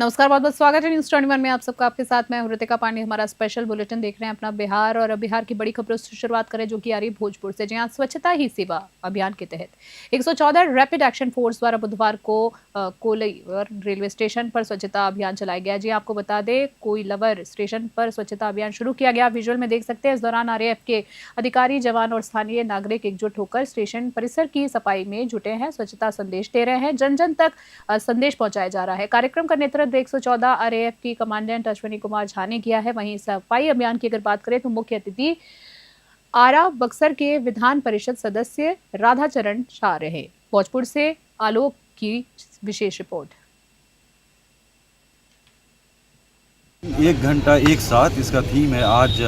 नमस्कार, बहुत बहुत स्वागत है न्यूज़ 21 में आप सबका। आपके साथ मैं हूं ऋतिका पांडे। हमारा स्पेशल बुलेटिन देख रहे हैं अपना बिहार, और बिहार की बड़ी खबरों से शुरुआत करें जो कि आ रही है भोजपुर से, जहां स्वच्छता ही सेवा अभियान के तहत 114 रैपिड एक्शन फोर्स द्वारा बुधवार को कोलईवर रेलवे स्टेशन पर स्वच्छता अभियान चलाया गया। जी आपको बता दें, कोइलवर स्टेशन पर स्वच्छता अभियान शुरू किया गया। विजुअल में देख सकते हैं, इस दौरान आरएएफ के अधिकारी, जवान और स्थानीय नागरिक एकजुट होकर स्टेशन परिसर की सफाई में जुटे हैं, स्वच्छता संदेश दे रहे हैं, जन जन तक संदेश पहुंचाया जा रहा है। कार्यक्रम का नेतृत्व 114 आरएएफ की कमांडेंट अश्विनी कुमार झा ने किया है। वहीं सफाई अभियान की अगर बात करें तो मुख्य अतिथि आरा बक्सर के विधान परिषद सदस्य राधाचरण शाह रहे। भोजपुर से आलोक की विशेष रिपोर्ट। 1 घंटा एक साथ इसका थीम है। आज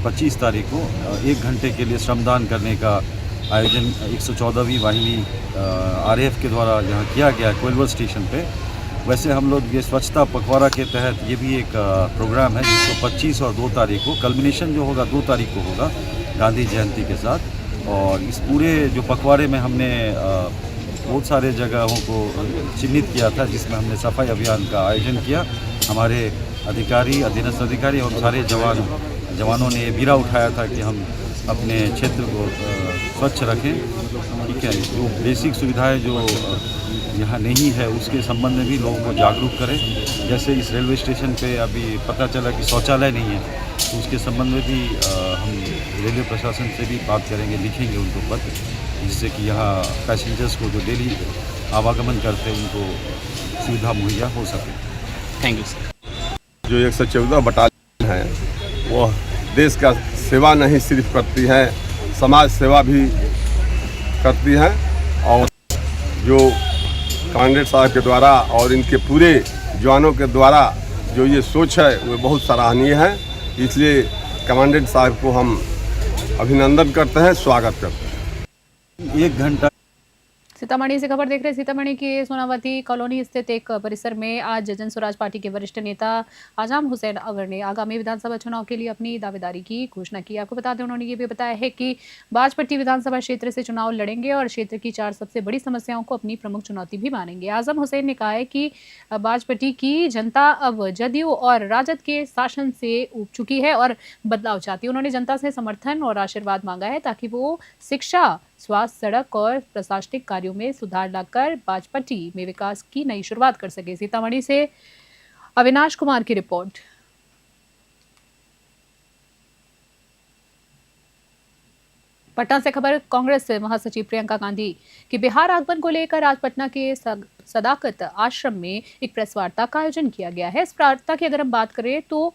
25 तारीख को 1 घंटे के लिए श्रमदान करने का आयोजन 114वीं वाहिनी आरएएफ के द्वारा यहाँ किया गया है कोइलवर स्टेशन पे। वैसे हम लोग ये स्वच्छता पखवाड़ा के तहत ये भी एक प्रोग्राम है जिसको 25 और 2 तारीख को, कल्मिनेशन जो होगा 2 तारीख को होगा गांधी जयंती के साथ। और इस पूरे जो पखवाड़े में हमने बहुत सारे जगहों को चिन्हित किया था जिसमें हमने सफाई अभियान का आयोजन किया। हमारे अधिकारी, अधीनस्थ अधिकारी और सारे जवानों ने बीड़ा उठाया था कि हम अपने क्षेत्र को स्वच्छ रखें। ठीक है, जो बेसिक सुविधाएं जो यहाँ नहीं है उसके संबंध में भी लोगों को जागरूक करें। जैसे इस रेलवे स्टेशन पे अभी पता चला कि शौचालय नहीं है, तो उसके संबंध में भी हम रेलवे प्रशासन से भी बात करेंगे, लिखेंगे उनको पत्र, जिससे कि यहाँ पैसेंजर्स को जो डेली आवागमन करते हैं उनको सुविधा मुहैया हो सके। Thank you sir. जो 114 बटालियन है वो देश का सेवा नहीं सिर्फ करती है, समाज सेवा भी करती है। और जो कमांडेंट साहब के द्वारा और इनके पूरे जवानों के द्वारा जो ये सोच है वो बहुत सराहनीय है। इसलिए कमांडेंट साहब को हम अभिनंदन करते हैं, स्वागत करते हैं। 1 घंटा। सीतामढ़ी से खबर देख रहे हैं। सीतामढ़ी के सोनावती कॉलोनी स्थित एक परिसर में आज जन स्वराज पार्टी के वरिष्ठ नेता आजम हुसैन अवर ने आगामी विधानसभा चुनाव के लिए अपनी दावेदारी की घोषणा की। आपको बता दें, उन्होंने ये भी बताया है कि बाजपट्टी विधानसभा क्षेत्र से चुनाव लड़ेंगे और क्षेत्र की 4 सबसे बड़ी समस्याओं को अपनी प्रमुख चुनौती भी मानेंगे। आजम हुसैन ने कहा है कि बाजपट्टी की जनता अब जदयू और राजद के शासन से ऊब चुकी है और बदलाव चाहती है। उन्होंने जनता से समर्थन और आशीर्वाद मांगा है ताकि वो शिक्षा, स्वास्थ्य, सड़क और प्रशासनिक कार्यों में सुधार लाकर बाजपट्टी में विकास की नई शुरुआत कर सके। सीतामढ़ी से अविनाश कुमार की रिपोर्ट। पटना से खबर। कांग्रेस महासचिव प्रियंका गांधी की बिहार आगमन को लेकर आज पटना के सदाकत आश्रम में एक प्रेस वार्ता का आयोजन किया गया है। इस वार्ता की अगर हम बात करें तो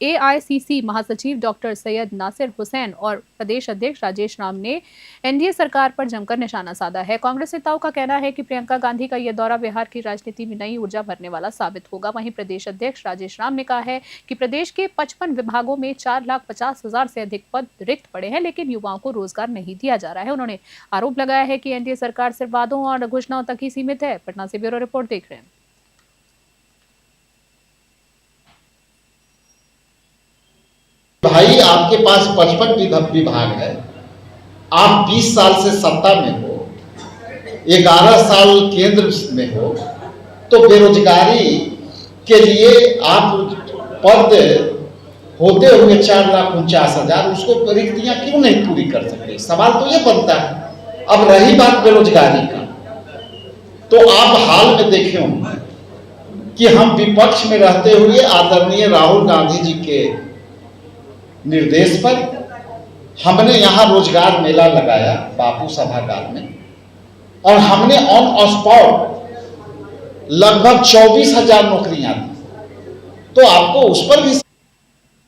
एआईसीसी महासचिव डॉक्टर सैयद नासिर हुसैन और प्रदेश अध्यक्ष राजेश राम ने एनडीए सरकार पर जमकर निशाना साधा है। कांग्रेस नेताओं का कहना है कि प्रियंका गांधी का यह दौरा बिहार की राजनीति में नई ऊर्जा भरने वाला साबित होगा। वहीं प्रदेश अध्यक्ष राजेश राम ने कहा है कि प्रदेश के 55 विभागों में 4,50,000 से अधिक पद रिक्त पड़े हैं, लेकिन युवाओं को रोजगार नहीं दिया जा रहा है। उन्होंने आरोप लगाया है कि एनडीए सरकार सिर्फ वादों और घोषणाओं तक ही सीमित है। पटना से ब्यूरो रिपोर्ट देख रहे हैं। भाई, आपके पास 55 विभाग है, आप 20 साल से सत्ता में हो, 11 साल केंद्र में हो, तो बेरोजगारी के लिए आप पद होते हुए 4,49,000 उसको रिक्तियां क्यों नहीं पूरी कर सकते? सवाल तो ये बनता है। अब रही बात बेरोजगारी का, तो आप हाल में देखे होंगे कि हम विपक्ष में रहते हुए आदरणीय राहुल गांधी जी के निर्देश पर हमने यहाँ रोजगार मेला लगाया बापू सभागार में, और हमने ऑन स्पॉट लगभग 24,000 नौकरियां दी। तो आपको उस पर भी।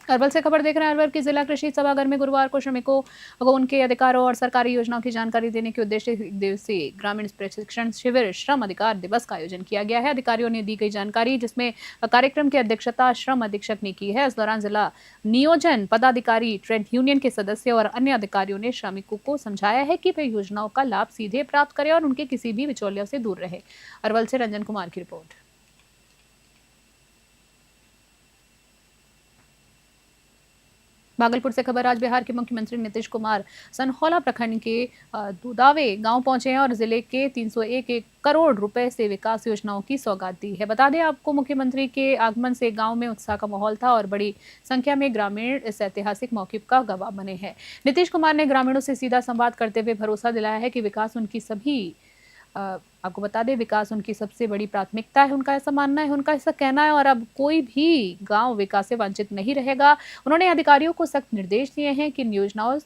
अरवल से खबर देख रहे हैं। अरवल के जिला कृषि सभागार में गुरुवार को श्रमिकों को उनके अधिकारों और सरकारी योजनाओं की जानकारी देने के उद्देश्य से 1 दिवसीय ग्रामीण प्रशिक्षण शिविर श्रम अधिकार दिवस का आयोजन किया गया है। अधिकारियों ने दी गई जानकारी, जिसमें कार्यक्रम की अध्यक्षता श्रम अधीक्षक ने की है। इस दौरान जिला नियोजन पदाधिकारी, ट्रेड यूनियन के सदस्य और अन्य अधिकारियों ने श्रमिकों को समझाया है कि वे योजनाओं का लाभ सीधे प्राप्त करें और उनके किसी भी बिचौलियों से दूर रहे। अरवल से रंजन कुमार की रिपोर्ट। भागलपुर से खबर आज बिहार के मुख्यमंत्री नीतीश कुमार सनहौला प्रखंड के दुदावे गांव पहुंचे हैं और जिले के 301 करोड़ रुपए से विकास योजनाओं की सौगात दी है। बता दें आपको, मुख्यमंत्री के आगमन से गांव में उत्साह का माहौल था और बड़ी संख्या में ग्रामीण इस ऐतिहासिक मौके का गवाह बने हैं। नीतीश कुमार ने ग्रामीणों से सीधा संवाद करते हुए भरोसा दिलाया है कि विकास उनकी आपको बता दें, विकास उनकी सबसे बड़ी प्राथमिकता है। उनका ऐसा मानना है, उनका ऐसा कहना है और अब कोई भी गांव विकास से वंचित नहीं रहेगा। उन्होंने अधिकारियों को सख्त निर्देश दिए हैं कि इन योजनाओं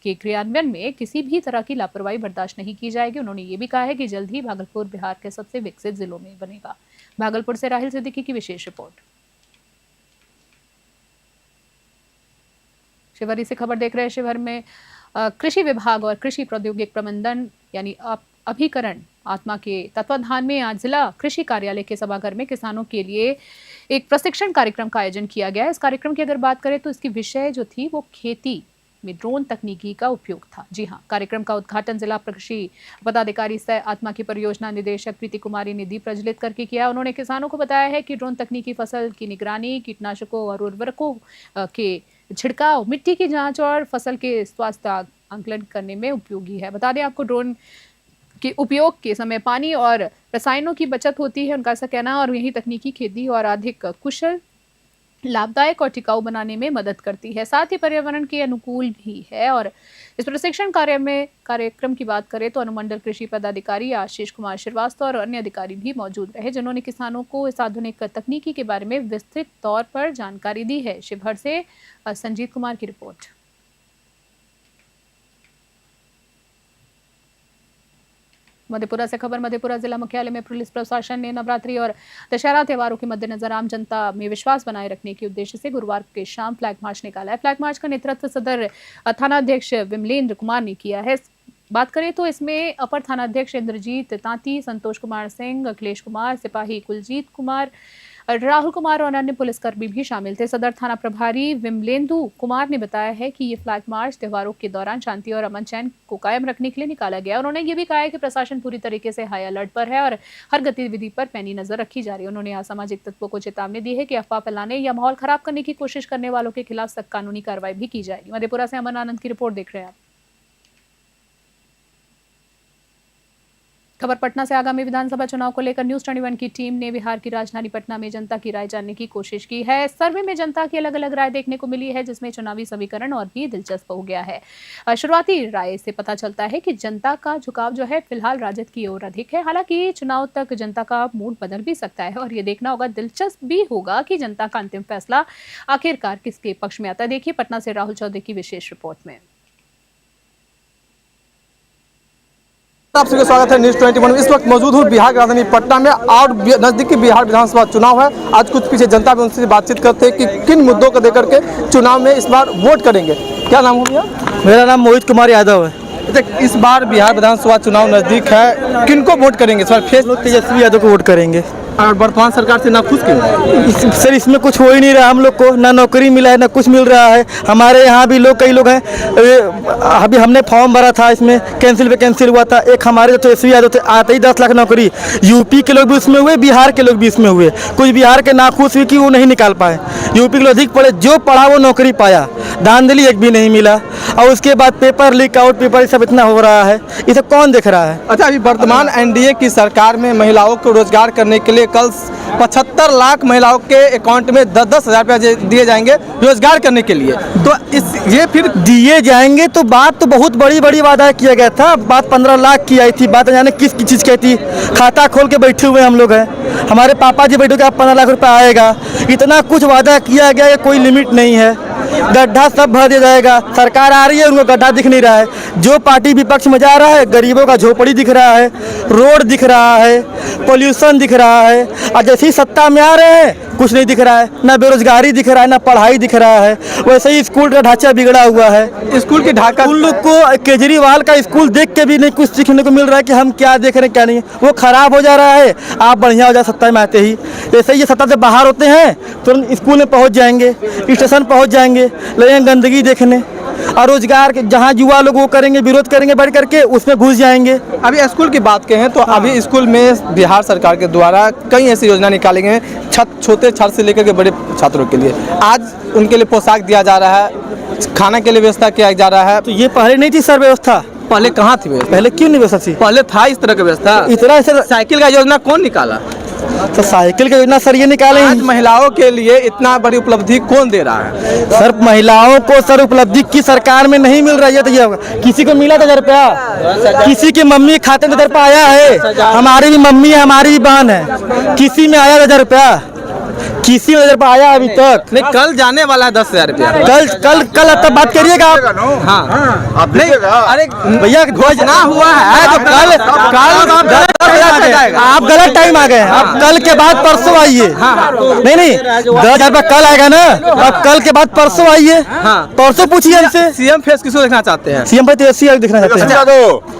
के क्रियान्वयन में किसी भी तरह की लापरवाही बर्दाश्त नहीं की जाएगी। उन्होंने ये भी कहा है कि जल्द ही भागलपुर बिहार के सबसे विकसित जिलों में बनेगा। भागलपुर से राहिल सिद्दीकी की विशेष रिपोर्ट। शिवहरी से खबर देख रहे हैं। शिवहर में कृषि विभाग और कृषि प्रौद्योगिक प्रबंधन यानी अभिकरण आत्मा के तत्वाधान में आज जिला कृषि कार्यालय के सभागार में किसानों के लिए एक प्रशिक्षण कार्यक्रम का आयोजन किया गया है। इस कार्यक्रम की अगर बात करें तो इसकी विषय जो थी वो खेती में ड्रोन तकनीकी का उपयोग था। जी हाँ, कार्यक्रम का उद्घाटन जिला कृषि पदाधिकारी सह आत्मा की परियोजना निदेशक प्रीति कुमारी ने दीप प्रज्वलित करके किया। उन्होंने किसानों को बताया है कि ड्रोन तकनीकी फसल की निगरानी, कीटनाशकों और उर्वरकों के छिड़काव, मिट्टी की जांच और फसल के स्वास्थ्य आंकलन करने में उपयोगी है। बता दें आपको, ड्रोन के उपयोग के समय पानी और रसायनों की बचत होती है, उनका ऐसा कहना है, और यही तकनीकी खेती और अधिक कुशल, लाभदायक और टिकाऊ बनाने में मदद करती है। साथ ही पर्यावरण के अनुकूल भी है। और इस प्रशिक्षण कार्यक्रम की बात करें तो अनुमंडल कृषि पदाधिकारी आशीष कुमार श्रीवास्तव और अन्य अधिकारी भी मौजूद रहे, जिन्होंने किसानों को इस आधुनिक तकनीकी के बारे में विस्तृत तौर पर जानकारी दी है। शिवहर से संजीत कुमार की रिपोर्ट। मधेपुरा से खबर। मधेपुरा जिला मुख्यालय में पुलिस प्रशासन ने नवरात्रि और दशहरा त्योहारों के मद्देनजर आम जनता में विश्वास बनाए रखने के उद्देश्य से गुरुवार के शाम फ्लैग मार्च निकाला है। फ्लैग मार्च का नेतृत्व सदर थानाध्यक्ष विमलेंद्र कुमार ने किया है। बात करें तो इसमें अपर थानाध्यक्ष इंद्रजीत तांती, संतोष कुमार सिंह, अखिलेश कुमार, सिपाही कुलजीत कुमार, राहुल कुमार और अन्य पुलिसकर्मी भी शामिल थे। सदर थाना प्रभारी विमलेंदु कुमार ने बताया है कि ये फ्लैग मार्च त्योहारों के दौरान शांति और अमन चैन को कायम रखने के लिए निकाला गया। उन्होंने ये भी कहा है कि प्रशासन पूरी तरीके से हाई अलर्ट पर है और हर गतिविधि पर पैनी नजर रखी जा रही है। उन्होंने असामाजिक तत्वों को चेतावनी दी है कि अफवाह फैलाने या माहौल खराब करने की कोशिश करने वालों के खिलाफ सख्त कानूनी कार्रवाई भी की जाएगी। मधेपुरा से अमन आनंद की रिपोर्ट देख रहे हैं आप। खबर पटना से। आगामी विधानसभा चुनाव को लेकर न्यूज 21 की टीम ने बिहार की राजधानी पटना में जनता की राय जानने की कोशिश की है। सर्वे में जनता की अलग अलग राय देखने को मिली है, जिसमें चुनावी समीकरण और भी दिलचस्प हो गया है। शुरुआती राय से पता चलता है कि जनता का झुकाव जो है फिलहाल राजद की ओर अधिक है। हालांकि चुनाव तक जनता का मूड बदल भी सकता है और ये देखना होगा, दिलचस्प भी होगा कि जनता का अंतिम फैसला आखिरकार किसके पक्ष में आता है। देखिए पटना से राहुल चौधरी की विशेष रिपोर्ट में। आप सभी का स्वागत है न्यूज 21। इस वक्त मौजूद हूँ बिहार की राजधानी पटना में और नजदीकी बिहार विधानसभा चुनाव है। आज कुछ पीछे जनता में उनसे बातचीत करते हैं कि किन मुद्दों को लेकर के चुनाव में इस बार वोट करेंगे। क्या नाम हो भैया? मेरा नाम मोहित कुमार यादव है। इस बार बिहार विधानसभा चुनाव नजदीक है, किन को वोट करेंगे? इस बार फेस तेजस्वी यादव को वोट करेंगे। और वर्तमान सरकार से ना खुश क्यों? सर इसमें कुछ हो ही नहीं रहा, हम लोग को ना नौकरी मिला है ना कुछ मिल रहा है। हमारे यहाँ भी कई लोग हैं, अभी हमने फॉर्म भरा था, इसमें कैंसिल हुआ था। एक हमारे जो तेजस्वी यादव थे, आते ही 10 लाख नौकरी, यूपी के लोग भी उसमें हुए, बिहार के लोग भी इसमें हुए। कुछ बिहार के नाखुश हुए कि वो नहीं निकाल पाए, यूपी के लोग अधिक पढ़े, जो पढ़ा वो नौकरी पाया, धांधली एक भी नहीं मिला। और उसके बाद पेपर लीक आउट पेपर सब इतना हो रहा है, इसे कौन देख रहा है? अच्छा, अभी वर्तमान एनडीए की सरकार में महिलाओं को रोजगार करने के लिए कल 75 लाख महिलाओं के अकाउंट में 10-10 हज़ार रुपया दिए जाएंगे रोजगार करने के लिए। तो ये फिर दिए जाएंगे तो बात तो बहुत बड़ी वादा किया गया था। बात 15 लाख की आई थी, बात जाने किस चीज़ की थी। खाता खोल के बैठे हुए हम लोग हैं, हमारे पापा जी बैठे कि आप 15 लाख रुपया आएगा। इतना कुछ वादा किया गया, कोई लिमिट नहीं है। गड्ढा सब भर दिया जाएगा। सरकार आ रही है, उनको गड्ढा दिख नहीं रहा है। जो पार्टी विपक्ष में जा रहा है, गरीबों का झोपड़ी दिख रहा है, रोड दिख रहा है, पोल्यूशन दिख रहा है। और जैसे ही सत्ता में आ रहे हैं कुछ नहीं दिख रहा है, ना बेरोजगारी दिख रहा है, ना पढ़ाई दिख रहा है। वैसे ही स्कूल का ढांचा बिगड़ा हुआ है। स्कूल की ढाका उन लोग को केजरीवाल का स्कूल देख के भी नहीं कुछ सीखने को मिल रहा है कि हम क्या देख रहे हैं क्या नहीं। वो खराब हो जा रहा है, आप बढ़िया हो जाए सत्ता में आते ही। जैसे ही ये सत्ता से बाहर होते हैं तुरंत स्कूल में पहुंच जाएंगे, स्टेशन पहुंच जाएंगे, लगेंगे गंदगी देखने। और रोजगार के जहाँ युवा लोग वो करेंगे, विरोध करेंगे बढ़ करके, उसमें घुस जाएंगे। अभी स्कूल की बात कहें तो अभी स्कूल में बिहार सरकार के द्वारा कई ऐसी योजना निकाली गई हैं, छोटे छात्र से लेकर के बड़े छात्रों के लिए। आज उनके लिए पोशाक दिया जा रहा है, खाना के लिए व्यवस्था किया जा रहा है। तो ये पहले नहीं थी सर व्यवस्था, पहले कहाँ थी व्यवस्था? पहले क्यों नहीं व्यवस्था थी? पहले था इस तरह की व्यवस्था? इतना सर साइकिल का योजना कौन निकाला? तो साइकिल का योजना सर ये निकाले आज महिलाओं के लिए इतना बड़ी उपलब्धि कौन दे रहा है? सर, महिलाओं को सर उपलब्धि की सरकार में नहीं मिल रही है। तो ये किसी को मिला था 1000 रुपया, किसी की मम्मी के खाते में 1000 रुपया आया है? हमारी भी मम्मी है, हमारी भी बहन है, किसी में आया 1000 रुपया? किसी में 1000 रुपया आया अभी तक नहीं, कल जाने वाला है 10,000 रुपया। कल अब तक बात करिएगा आप। हाँ नहीं, अरे भैया घोषणा हुआ है तो कल आप गलत टाइम आ गए। आप कल के बाद परसों आइए। नहीं 10,000 रुपया कल आएगा ना, अब कल के बाद परसों आइए। परसों पूछिए हमसे। सीएम फेस किसको देखना चाहते हैं? सीएम पर तेजस्वी यादव देखना चाहते हैं।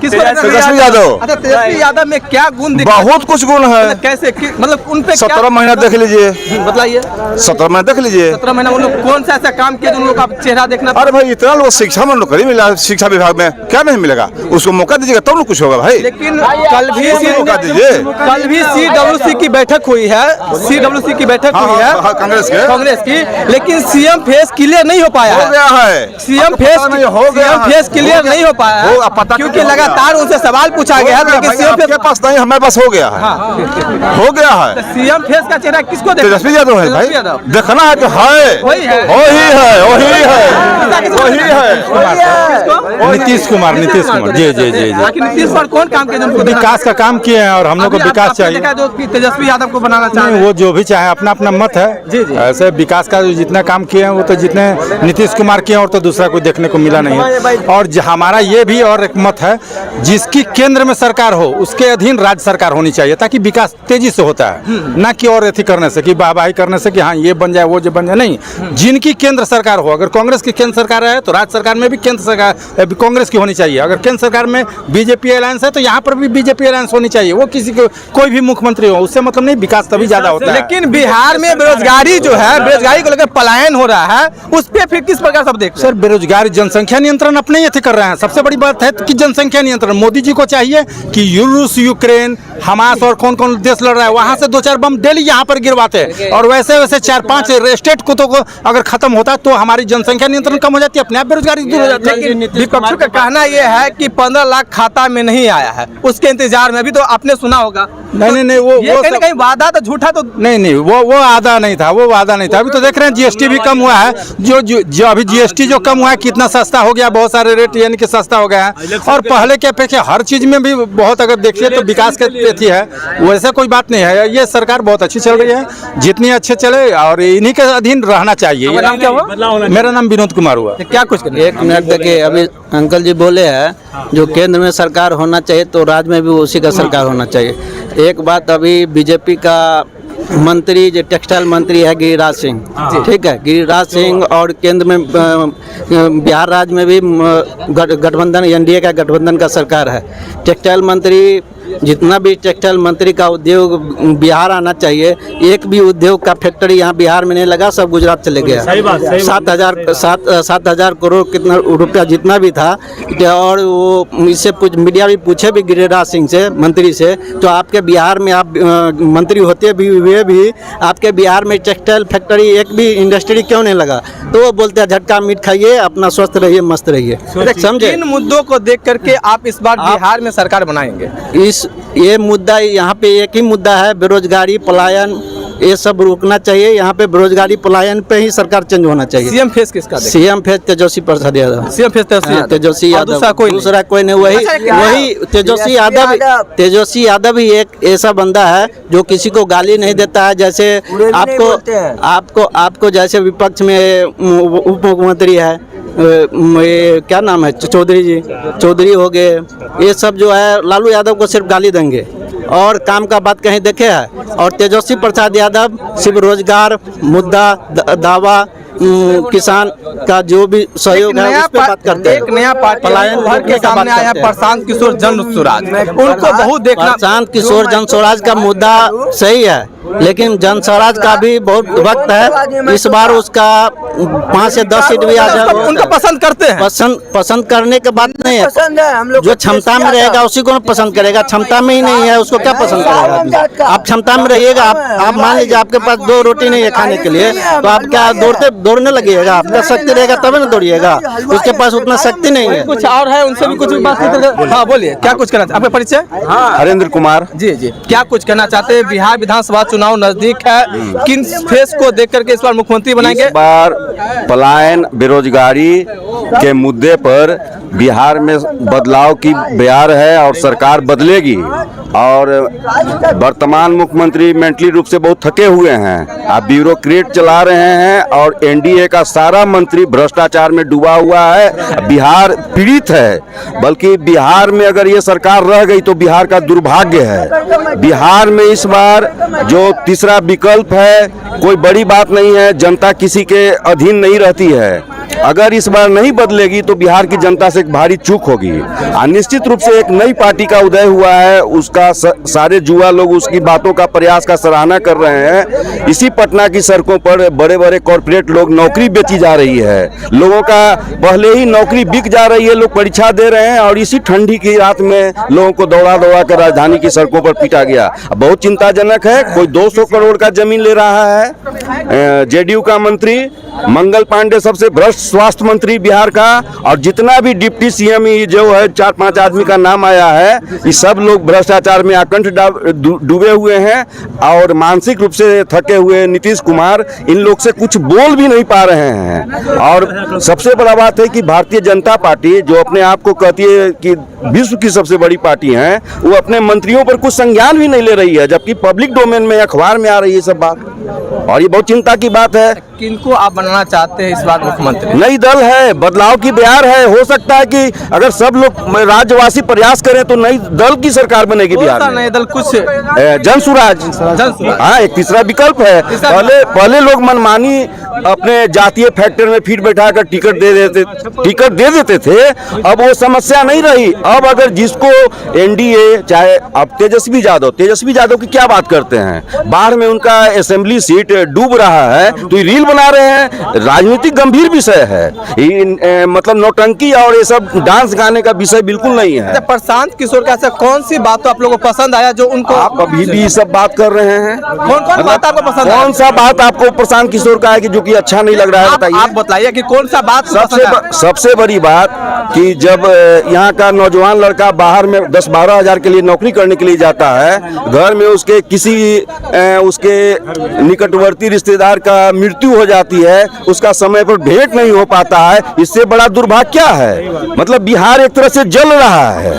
किसको? तेजस्वी यादव। अच्छा, तेजस्वी यादव में क्या गुण दिखा? बहुत कुछ गुण है। कैसे मतलब उन पे 17 महीना देख लीजिए, बताइए। 17 महीना देख लीजिए। 17 महीना उन लोग कौन सा ऐसा काम किया जो उन लोग का चेहरा देखना? अरे भाई, इतना लोग शिक्षा में नौकरी मिला, शिक्षा विभाग में क्या नहीं मिलेगा? उसको मौका दीजिएगा तब ना कुछ होगा भाई। लेकिन कल भी मौका दीजिए। कल भी CWC की बैठक हुई है, CWC की बैठक हुई है कांग्रेस की, लेकिन सीएम फेस क्लियर नहीं हो पाया हो गया है। सीएम फेस क्लियर नहीं हो पाया है, क्योंकि लगातार उनसे सवाल पूछा गया है, लेकिन सीएम के पास नहीं, हमारे पास हो गया है। हो गया है। सीएम फेस का चेहरा किसको देखना? तेजस्वी यादव है भाई, देखना है तो है, वही है। नीतीश कुमार जी। आखिर नीतीश कुमार कौन काम किया जिनको विकास का काम किए हैं और हम लोग को विकास चाहिए। जो तेजस्वी यादव को बनाना चाहे वो जो भी चाहे, अपना अपना मत है। जी। ऐसे विकास का जितना काम किए हैं वो तो जितने नीतीश कुमार किए हैं और तो दूसरा कोई देखने को मिला नहीं है। और हमारा ये भी और एक मत है, जिसकी केंद्र में सरकार हो उसके अधीन राज्य सरकार होनी चाहिए, ताकि विकास तेजी से होता है, ना कि और एथी करने से कि वाहवाही करने से कि हाँ ये बन जाए वो जो बन जाए। नहीं, जिनकी केंद्र सरकार हो, अगर कांग्रेस की केंद्र सरकार है तो राज्य सरकार में भी केंद्र सरकार कांग्रेस की होनी चाहिए। अगर केंद्र सरकार में बीजेपी अलायंस है तो यहाँ पर भी बीजेपी अलायंस होनी चाहिए। वो किसी को कोई भी मुख्यमंत्री हो, उससे मतलब नहीं, विकास तभी ज्यादा होता है। लेकिन बिहार में बेरोजगारी जो है, बेरोजगारी को लेकर पलायन हो रहा है, उस पे फिर किस प्रकार सब देख? सर, बेरोजगारी जनसंख्या नियंत्रण अपने ही कर रहे हैं। सबसे बड़ी बात है कि जनसंख्या नियंत्रण मोदी जी को चाहिए कि रूस, यूक्रेन, हमास और कौन कौन देश लड़ रहा है वहां से 2-4 बम डेली यहाँ पर गिरवाते हैं, और वैसे 4-5 स्टेट को तो अगर खत्म होता है तो हमारी जनसंख्या नियंत्रण कम हो जाती है, अपने आप बेरोजगारी दूर हो जाती है। लेकिन विपक्षों का कहना यह है कि 15 लाख खाता में नहीं आया है, उसके इंतजार में। अभी तो आपने सुना होगा। नहीं वो कहीं कहीं वादा तो झूठा तो नहीं वो वादा नहीं था, वो वादा नहीं था। अभी तो देख रहे हैं जीएसटी भी कम हुआ है, जो अभी जीएसटी जो कम हुआ है कितना सस्ता हो गया, बहुत सारे रेट यानी कि सस्ता हो गया है। और पहले के अपेक्षा हर चीज में भी बहुत, अगर देखिए तो विकास के थी है, वैसे कोई बात नहीं है। ये सरकार बहुत अच्छी चल रही है, जितनी अच्छे चले और इन्हीं के अधीन रहना चाहिए। नाम क्या हुआ? मेरा नाम विनोद कुमार हुआ। क्या कुछ करना? एक मिनट देखिए, अभी अंकल जी बोले हैं जो केंद्र में सरकार होना चाहिए तो राज्य में भी उसी का सरकार होना चाहिए। एक बात, अभी बीजेपी का मंत्री जो टेक्सटाइल मंत्री है गिरिराज सिंह, ठीक है, गिरिराज सिंह, और केंद्र में बिहार राज्य में भी गठबंधन, एनडीए का गठबंधन का सरकार है। टेक्सटाइल मंत्री, जितना भी टेक्सटाइल मंत्री का उद्योग बिहार आना चाहिए, एक भी उद्योग का फैक्ट्री यहाँ बिहार में नहीं लगा, सब गुजरात चले गया। 7,000 करोड़ कितना रुपया जितना भी था। और वो इससे मीडिया भी पूछे भी गिरिराज सिंह से, मंत्री से, तो आपके बिहार में आप मंत्री होते हुए भी आपके बिहार में टेक्सटाइल फैक्ट्री एक भी इंडस्ट्री क्यों नहीं लगा? तो वो बोलते हैं झटका मीट खाइए, अपना स्वस्थ रहिए, मस्त रहिए। समझे? इन मुद्दों को देख करके आप इस बार बिहार में सरकार बनाएंगे? ये मुद्दा, यहाँ पे एक ही मुद्दा है, बेरोजगारी, पलायन, ये सब रुकना चाहिए। यहाँ पे बेरोजगारी, पलायन पे ही सरकार चेंज होना चाहिए। सीएम फेस किसका? CM face Tejashwi Prasad Yadav. CM face Tejashwi Yadav, दूसरा कोई नहीं। वही तेजस्वी यादव ही एक ऐसा बंदा है जो किसी को गाली नहीं देता है। जैसे आपको जैसे विपक्ष में उप मुख्यमंत्री है, ये क्या नाम है, चौधरी हो गए, ये सब जो है लालू यादव को सिर्फ गाली देंगे और काम का बात कहीं देखे है। और तेजस्वी प्रसाद यादव सिर्फ रोजगार मुद्दा, दावा, किसान का जो भी सहयोग है उस पे बात करते हैं। एक नया पार्टी भर के सामने आया है, प्रशांत किशोर जन स्वराज, उनको बहुत देखना। प्रशांत किशोर जन स्वराज का मुद्दा सही है, लेकिन जन स्वराज का भी बहुत वक्त है, इस बार उसका 5 से 10 सीट भी आ जाए। उनको पसंद करते हैं? पसंद करने की बात नहीं है, जो क्षमता में रहेगा उसी को पसंद करेगा। क्षमता में ही नहीं है उसको क्या पसंद करेगा? आप क्षमता में रहिएगा, आप मान लीजिए आपके पास 2 रोटी नहीं है खाने के लिए, तो आप क्या दौड़ने लगिएगा? आपका शक्ति रहेगा तब ना दौड़िएगा, उसके पास उतना शक्ति नहीं है। कुछ और है, उनसे भी कुछ बात करते। हाँ बोलिए, क्या कुछ कहना? आपका परिचय? हरेंद्र कुमार। जी जी, क्या कुछ कहना चाहते हैं? बिहार विधानसभा चुनाव नजदीक है, किन फेस को देख करके इस बार मुख्यमंत्री बनाएंगे? इस बार पलायन, बेरोजगारी के मुद्दे पर बिहार में बदलाव की बयार है और सरकार बदलेगी। और वर्तमान मुख्यमंत्री मेंटली रूप से बहुत थके हुए हैं, आप ब्यूरोक्रेट चला रहे हैं और एनडीए का सारा मंत्री भ्रष्टाचार में डूबा हुआ है। बिहार पीड़ित है, बल्कि बिहार में अगर ये सरकार रह गई तो बिहार का दुर्भाग्य है। बिहार में इस बार जो तीसरा विकल्प है कोई बड़ी बात नहीं है, जनता किसी के अधीन नहीं रहती है। अगर इस बार नहीं बदलेगी तो बिहार की जनता से एक भारी चूक होगी। निश्चित रूप से एक नई पार्टी का उदय हुआ है, उसका सारे युवा लोग उसकी बातों का प्रयास का सराहना कर रहे हैं। इसी पटना की सड़कों पर बड़े बड़े कॉर्पोरेट लोग नौकरी बेची जा रही है, लोगों का पहले ही नौकरी बिक जा रही है, लोग परीक्षा दे रहे हैं और इसी ठंडी की रात में लोगों को दौड़ा दौड़ा कर राजधानी की सड़कों पर पीटा गया। बहुत चिंताजनक है। कोई 200 करोड़ का जमीन ले रहा है। जेडीयू का मंत्री मंगल पांडे सबसे भ्रष्ट स्वास्थ्य मंत्री बिहार का, और जितना भी डिप्टी सीएम जो है 4-5 आदमी का नाम आया है, ये सब लोग भ्रष्टाचार में आकंठ डूबे हुए हैं। और मानसिक रूप से थके हुए नीतीश कुमार इन लोग से कुछ बोल भी नहीं पा रहे हैं। और सबसे बड़ा बात है कि भारतीय जनता पार्टी जो अपने आप को कहती है कि विश्व की सबसे बड़ी पार्टी है, वो अपने मंत्रियों पर कुछ संज्ञान भी नहीं ले रही है, जबकि पब्लिक डोमेन में अखबार में आ रही है सब बात, और ये बहुत चिंता की बात है। किनको आप बनाना चाहते हैं इस बार मुख्यमंत्री? नई दल है, बदलाव की बयार है। हो सकता है कि अगर सब लोग राज्यवासी प्रयास करें तो नई दल की सरकार बनेगी बिहार में। नई दल कुछ जनसुराज, हाँ, एक तीसरा विकल्प है। पहले लोग मनमानी अपने जातीय फैक्टर में फीट बैठाकर टिकट दे देते थे, अब वो समस्या नहीं रही। अब अगर जिसको एनडीए, चाहे अब तेजस्वी यादव की क्या बात करते हैं, बाहर में उनका असेंबली सीट डूब रहा है तो ये रील बना रहे हैं। राजनीतिक गंभीर विषय है, मतलब नौटंकी और ये सब डांस गाने का विषय बिल्कुल नहीं है। प्रशांत किशोर का कौन सी बात तो आप लोगों को पसंद आया जो उनको? आप अभी भी सब बात कर रहे हैं। कौन बात आपको पसंद? कौन सा बात आपको प्रशांत किशोर का है कि जो कि अच्छा नहीं लग रहा है, बताइए। आप बताइए कि कौन सा बात? सबसे बड़ी बात कि जब यहाँ का नौजवान लड़का बाहर में 10-12 हजार के लिए नौकरी करने के लिए जाता है, घर में उसके किसी उसके निकटवर्ती रिश्तेदार का मृत्यु हो जाती है, उसका समय पर भेंट नहीं हो पाता है, इससे बड़ा दुर्भाग्य क्या है? मतलब बिहार एक तरह से जल रहा है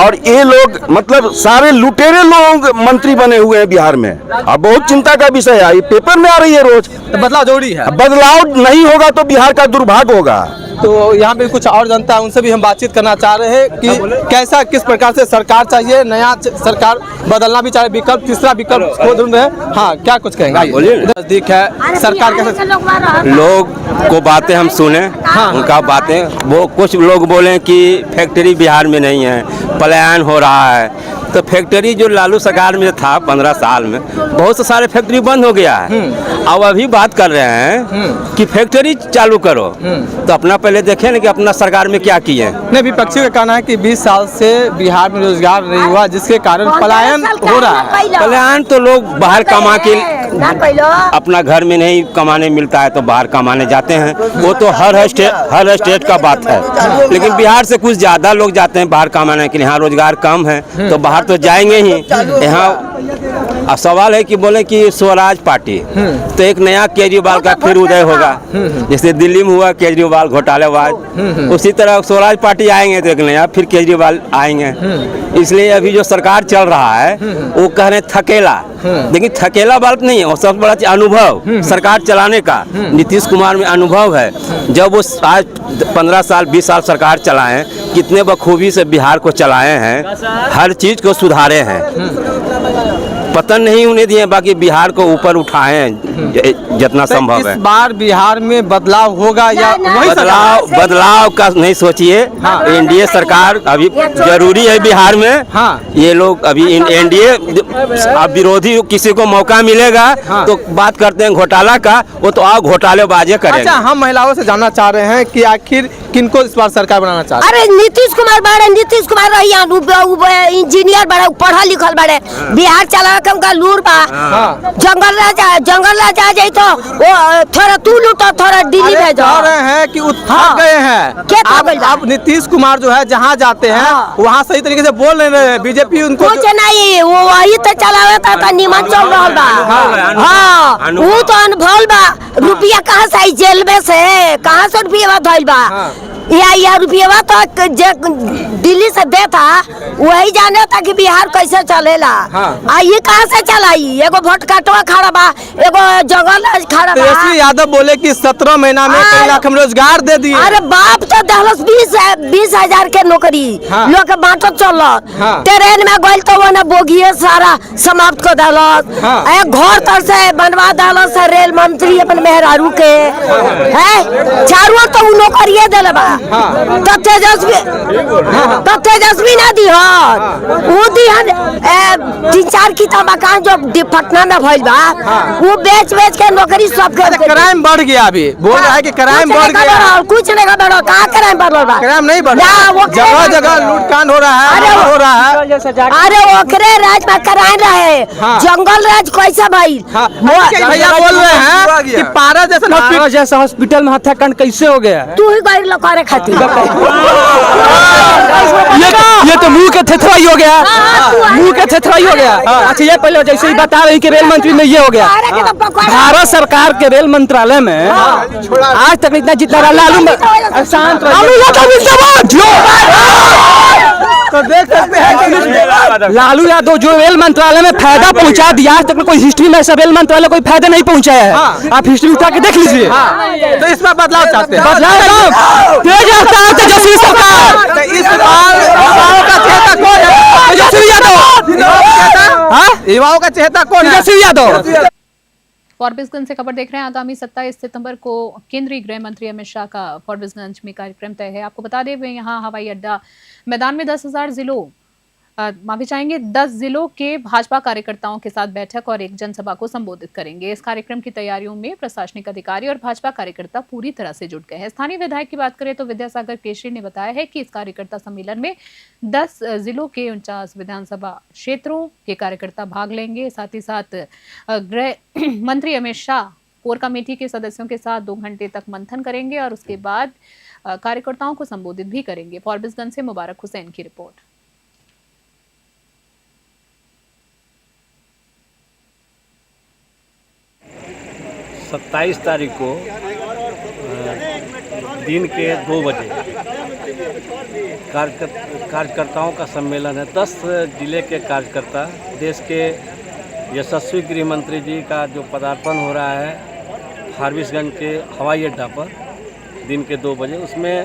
और ये लोग मतलब सारे लुटेरे लोग मंत्री बने हुए हैं बिहार में। अब बहुत चिंता का विषय है, ये पेपर में आ रही है रोज। तो बदलाव जरूरी है। बदलाव नहीं होगा तो बिहार का दुर्भाग्य होगा। तो यहाँ पे कुछ और जनता है, उनसे भी हम बातचीत करना चाह रहे हैं कि कैसा, किस प्रकार से सरकार चाहिए, नया सरकार बदलना भी चाहिए, विकल्प, तीसरा विकल्प को ढूंढ रहे हैं। हाँ, क्या कुछ कहेंगे? नजदीक है सरकार कैसे? लोग को बातें हम सुने, हाँ, उनका बातें, वो कुछ लोग बोले कि फैक्ट्री बिहार में नहीं है, पलायन हो रहा है। तो फैक्ट्री जो लालू सरकार में था 15 साल में, बहुत से सारे फैक्ट्री बंद हो गया है। अब अभी बात कर रहे हैं कि फैक्ट्री चालू करो, तो अपना पहले देखें ना कि अपना सरकार में क्या किए। नहीं, विपक्षी का कहना है कि 20 साल से बिहार में रोजगार नहीं हुआ, जिसके कारण पलायन हो रहा है। पलायन तो लोग बाहर कमा के अपना घर में नहीं कमाने मिलता है तो बाहर कमाने जाते हैं, वो तो हर स्टेट का बात है। लेकिन बिहार से कुछ ज़्यादा लोग जाते हैं बाहर कमाने के लिए, यहाँ रोजगार कम है तो बाहर तो जाएंगे ही। यहाँ सवाल है कि बोले कि स्वराज पार्टी, तो एक नया केजरीवाल का फिर उदय होगा, जैसे दिल्ली में हुआ केजरीवाल घोटालेबाज, उसी तरह स्वराज पार्टी आएंगे तो एक नया फिर केजरीवाल आएंगे। इसलिए अभी जो सरकार चल रहा है वो कह रहे हैं थकेला, लेकिन थकेला बात नहीं है, वो सबसे बड़ा अनुभव सरकार चलाने का नीतीश कुमार में अनुभव है। जब वो आज 15 साल 20 साल सरकार चलाएं, कितने बखूबी से बिहार को चलाए हैं, हर चीज को सुधारे हैं। पतन नहीं होने दिए, बाकी बिहार को ऊपर उठाए हैं जितना संभव है। इस बार बिहार में बदलाव होगा या वही बदलाव का नहीं सोचिए। एनडीए सरकार अभी जरूरी है बिहार में। हाँ। ये लोग अभी एनडीए, अब विरोधी किसी को मौका मिलेगा तो बात करते हैं घोटाला का, वो तो आओ घोटालेबाजी करेंगे। अच्छा, हम महिलाओं से जानना चाह रहे हैं कि आखिर किनको इस बार सरकार बनाना चाहते हैं? अरे नीतीश कुमार बड़े, नीतीश कुमार रही इंजीनियर बड़े, पढ़ा लिखल बड़े, बिहार चला के उनका लूर बा। जंगल राजा आ जाए तो वो थोड़ा तू लूटो, थोड़ा दिल्ली भेजो। कह रहे हैं कि थक गए हैं। अब नीतीश कुमार जो है जहाँ जाते हैं वहाँ सही तरीके से बोल नहीं रहे हैं। बीजेपी उनको कुछ नहीं, वो वही तो चलावे था, निमन चल रहा बा। हाँ, वो तो अनभल बा। रुपया कहाँ से आई? जेल में से कहाँ से रुपया धइल बा? या रुपया तो दिल्ली से देता, वही जाने था कि बिहार कैसे चलेला। ये कहाँ से चलाई? एगो वोट काटवा खड़ा बा, एगो जंगल खड़ा बा। तेजस्वी यादव बोले कि 17 महीना में 3 लाख हम रोजगार दे दिए। अरे बाप तो दहलस 20,000 के नौकरी लोग के बांटो चल। ट्रेन में गइल तो वो बोगिए सारा समाप्त कर दहलस। घर तर से बनवा दहलस रेल मंत्री अपन मेहरारू के है, चारों तो उ नौकरिए देले बा। तो तेजस्वी ना दिहन, वो दिहन 3-4 किता मकान जो पटना में भइल बा, वो बेच के नौकरी सब के। क्राइम बढ़ गया, अभी बोल रहा है कि क्राइम बढ़ गया। कुछ नहीं बढ़ो, कहाँ क्राइम बढ़ बा? क्राइम नहीं बढ़ रहा, जगह जगह लूटकांड हो रहा है। अरे ओकरे राज में कराए रहे, जंगल राज कैसा भाई? भैया बोल रहे हैं कि पारा जैसा हॉस्पिटल में हत्याकांड कैसे हो गया? तू ही गई लो करे खातिर। ये तो मुंह के थेथराई हो गया, मुंह के थेथराई हो गया। अच्छा, ये पहले जैसे ही बता रही कि रेल मंत्री में ये हो गया। भारत सरकार के रेल मंत्रालय में आज तक इतना जितना तो देख सकते हैं कि लालू यादव जो रेल मंत्रालय में फायदा पहुंचा दिया, आज तक कोई हिस्ट्री में ऐसा रेल मंत्रालय कोई फायदा नहीं पहुंचाया है। आप हिस्ट्री उठा के देख लीजिए। तो इसमें बदलाव चाहते हैं। बदलाव तेज रफ्तार तेजस्वी सरकार। इस बार युवाओं का चेहरा कौन है? तेजस्वी यादव। युवाओं का चेहरा कौन है? तेजस्वी यादव। फॉरबिसगंज से खबर देख रहे हैं। आगामी 27 सितंबर को केंद्रीय गृह मंत्री अमित शाह का फॉरबिसगंज में कार्यक्रम तय है। आपको बता दें वे यहाँ हवाई अड्डा मैदान में 10,000 जिलों माफी चाहेंगे 10 जिलों के भाजपा कार्यकर्ताओं के साथ बैठक और एक जनसभा को संबोधित करेंगे। इस कार्यक्रम की तैयारियों में प्रशासनिक अधिकारी और भाजपा कार्यकर्ता पूरी तरह से जुट गए हैं। स्थानीय विधायक की बात करें तो विद्यासागर केशरी ने बताया है कि इस कार्यकर्ता सम्मेलन में 10 जिलों के 49 विधानसभा क्षेत्रों के कार्यकर्ता भाग लेंगे। साथ ही साथ गृह मंत्री अमित शाह कोर कमेटी के सदस्यों के साथ 2 घंटे तक मंथन करेंगे और उसके बाद कार्यकर्ताओं को संबोधित भी करेंगे। फॉरबिसगंज से मुबारक हुसैन की रिपोर्ट। 27 तारीख को दिन के 2 बजे कार्यकर्ताओं का सम्मेलन है। 10 जिले के कार्यकर्ता, देश के यशस्वी गृह मंत्री जी का जो पदार्पण हो रहा है फारबिसगंज के हवाई अड्डा पर दिन के 2 बजे, उसमें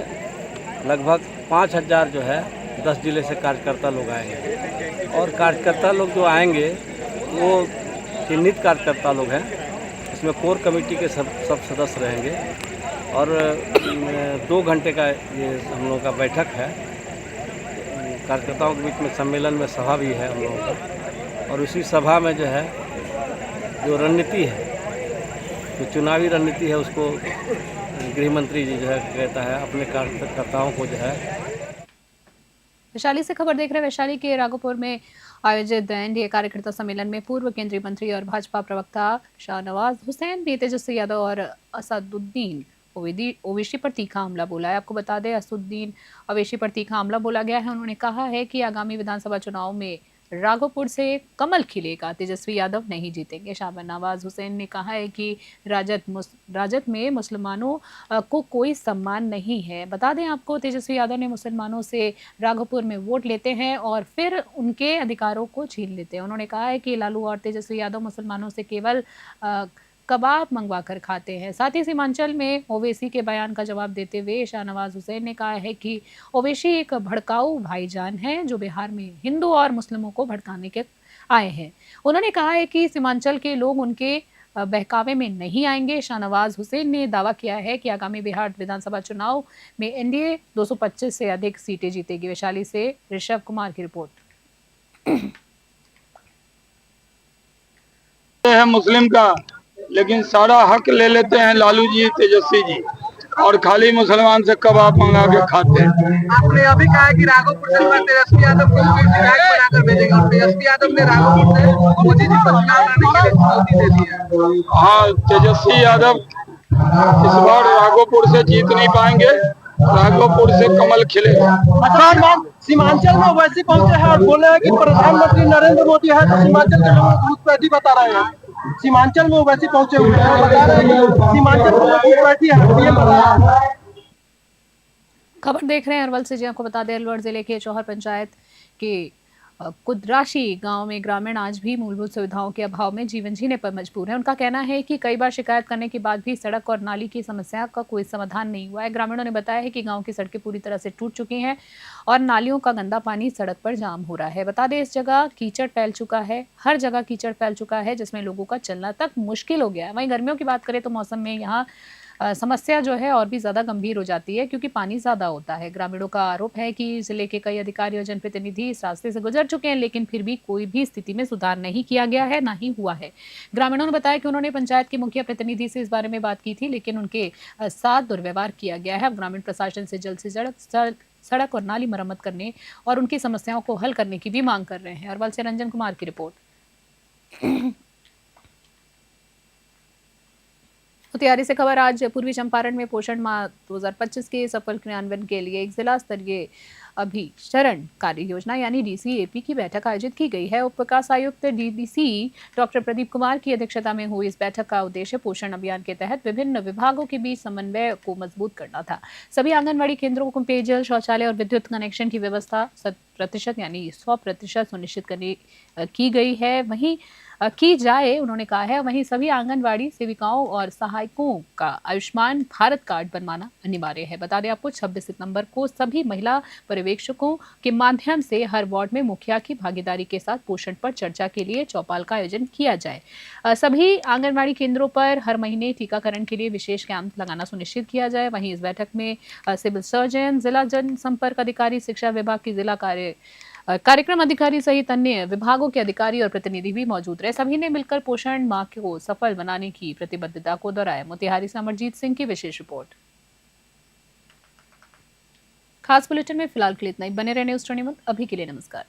लगभग 5,000 जो है 10 जिले से कार्यकर्ता लोग आएंगे। और कार्यकर्ता लोग जो आएंगे वो चिन्हित कार्यकर्ता लोग हैं। इसमें कोर कमेटी के सब सदस्य रहेंगे और 2 घंटे का ये हम लोगों का बैठक है। कार्यकर्ताओं के बीच में सम्मेलन में सभा भी है हम लोगों का, और उसी सभा में जो है जो रणनीति है, जो चुनावी रणनीति है, उसको गृह मंत्री जी जो है कहता है अपने कार्यकर्ताओं को जो है। वैशाली से खबर देख रहे हैं। वैशाली के राघोपुर में आयोजित एनडीए कार्यकर्ता सम्मेलन में पूर्व केंद्रीय मंत्री और भाजपा प्रवक्ता शाहनवाज हुसैन ने तेजस्वी यादव और असदुद्दीन ओवैसी पर तीखा हमला बोला है। आपको बता दें असदुद्दीन ओवैसी पर तीखा हमला बोला गया है। उन्होंने कहा है कि आगामी विधानसभा चुनाव में राघोपुर से कमल खिलेगा, तेजस्वी यादव नहीं जीतेंगे। शाहनवाज हुसैन ने कहा है कि राजद में मुसलमानों को कोई सम्मान नहीं है। बता दें आपको तेजस्वी यादव ने मुसलमानों से राघोपुर में वोट लेते हैं और फिर उनके अधिकारों को छीन लेते हैं। उन्होंने कहा है कि लालू और तेजस्वी यादव मुसलमानों से केवल कबाब मंगवा कर खाते हैं। साथ ही सीमांचल में ओवैसी के बयान का जवाब देते हुए शाहनवाज हुसैन ने कहा है कि ओवैसी एक भड़काऊ भाईजान है जो बिहार में हिंदू और मुस्लिमों को भड़काने के आए हैं। उन्होंने कहा है कि सीमांचल के लोग उनके बहकावे में नहीं आएंगे। शाहनवाज हुसैन ने दावा किया है कि आगामी बिहार विधानसभा चुनाव में एनडीए 225 से अधिक सीटें जीतेगी। वैशाली से ऋषभ कुमार की रिपोर्ट। है मुस्लिम का, लेकिन सारा हक ले लेते हैं लालू जी, तेजस्वी जी, और खाली मुसलमान से कबाब मंगा के खाते हैं। आपने अभी कहा कि राघोपुर से तेजस्वी यादव को विधायक बनाकर भेजेगा और तेजस्वी यादव ने राघोपुर से मोदी जी को चुनाव लड़ने के लिए चुनौती दे दी है। हाँ, तेजस्वी यादव इस बार राघोपुर से जीत नहीं पाएंगे, राघोपुर से कमल खिलेगा। सीमांचल में वैसे पहुंचे हैं और बोले हैं कि प्रधानमंत्री नरेंद्र मोदी है, तो सीमांचल के लोग घुसपैठी बता रहे हैं। सीमांचल में वैसे पहुंचे हुए हैं, बता रहे हैं कि सीमांचल में घुसपैठी है, ये बता रहे हैं। खबर देख रहे हैं अरवल से, जी आपको बता दें अलवर जिले के चौहर पंचायत के कुदराशी गांव में ग्रामीण आज भी मूलभूत सुविधाओं के अभाव में जीवन जीने पर मजबूर है। उनका कहना है कि कई बार शिकायत करने के बाद भी सड़क और नाली की समस्या का कोई समाधान नहीं हुआ है। ग्रामीणों ने बताया है कि गांव की सड़कें पूरी तरह से टूट चुकी हैं और नालियों का गंदा पानी सड़क पर जाम हो रहा है। बता दें इस जगह कीचड़ फैल चुका है, हर जगह कीचड़ फैल चुका है, जिसमें लोगों का चलना तक मुश्किल हो गया है। वहीं गर्मियों की बात करें तो मौसम में यहाँ समस्या जो है और भी ज़्यादा गंभीर हो जाती है, क्योंकि पानी ज़्यादा होता है। ग्रामीणों का आरोप है कि जिले के कई अधिकारी और जनप्रतिनिधि इस रास्ते से गुजर चुके हैं, लेकिन फिर भी कोई भी स्थिति में सुधार नहीं किया गया है, ना ही हुआ है। ग्रामीणों ने बताया कि उन्होंने पंचायत के मुखिया प्रतिनिधि से इस बारे में बात की थी, लेकिन उनके साथ दुर्व्यवहार किया गया है। अब ग्रामीण प्रशासन से जल्द से सड़क और नाली मरम्मत करने और उनकी समस्याओं को हल करने की भी मांग कर रहे हैं। अरवल से रंजन कुमार की रिपोर्ट। तैयारी से खबर आज पूर्वी चंपारण में पोषण माह 2025 के सफल क्रियान्वयन के लिए एक जिला स्तरीय अभिसरण कार्य योजना यानी DCAP की बैठक आयोजित की गई है। उप विकास आयुक्त DDC डॉक्टर प्रदीप कुमार की अध्यक्षता में हुई इस बैठक का उद्देश्य पोषण अभियान के तहत विभिन्न विभागों के बीच समन्वय को मजबूत करना था। सभी आंगनबाड़ी केंद्रों को पेयजल, शौचालय और विद्युत कनेक्शन की व्यवस्था 100% यानी 100% सुनिश्चित करने की गई है, वहीं की जाए उन्होंने कहा है। वहीं सभी आंगनबाड़ी सेविकाओं और सहायकों का आयुष्मान भारत कार्ड बनवाना अनिवार्य है। बता दें आपको 26 सितंबर को सभी महिला पर्यवेक्षकों के माध्यम से हर वार्ड में मुखिया की भागीदारी के साथ पोषण पर चर्चा के लिए चौपाल का आयोजन किया जाए। सभी आंगनबाड़ी केंद्रों पर हर महीने टीकाकरण के लिए विशेष कैंप लगाना सुनिश्चित किया जाए। वहीं इस बैठक में सिविल सर्जन, जिला जनसंपर्क अधिकारी, शिक्षा विभाग की जिला कार्यक्रम अधिकारी सहित अन्य विभागों के अधिकारी और प्रतिनिधि भी मौजूद रहे। सभी ने मिलकर पोषण माह को सफल बनाने की प्रतिबद्धता को दोहराया। मोतिहारी से अमरजीत सिंह की विशेष रिपोर्ट। खास बुलेटिन में फिलहाल के लिए इतना ही। बने रहे न्यूज़ 21। अभी के लिए नमस्कार।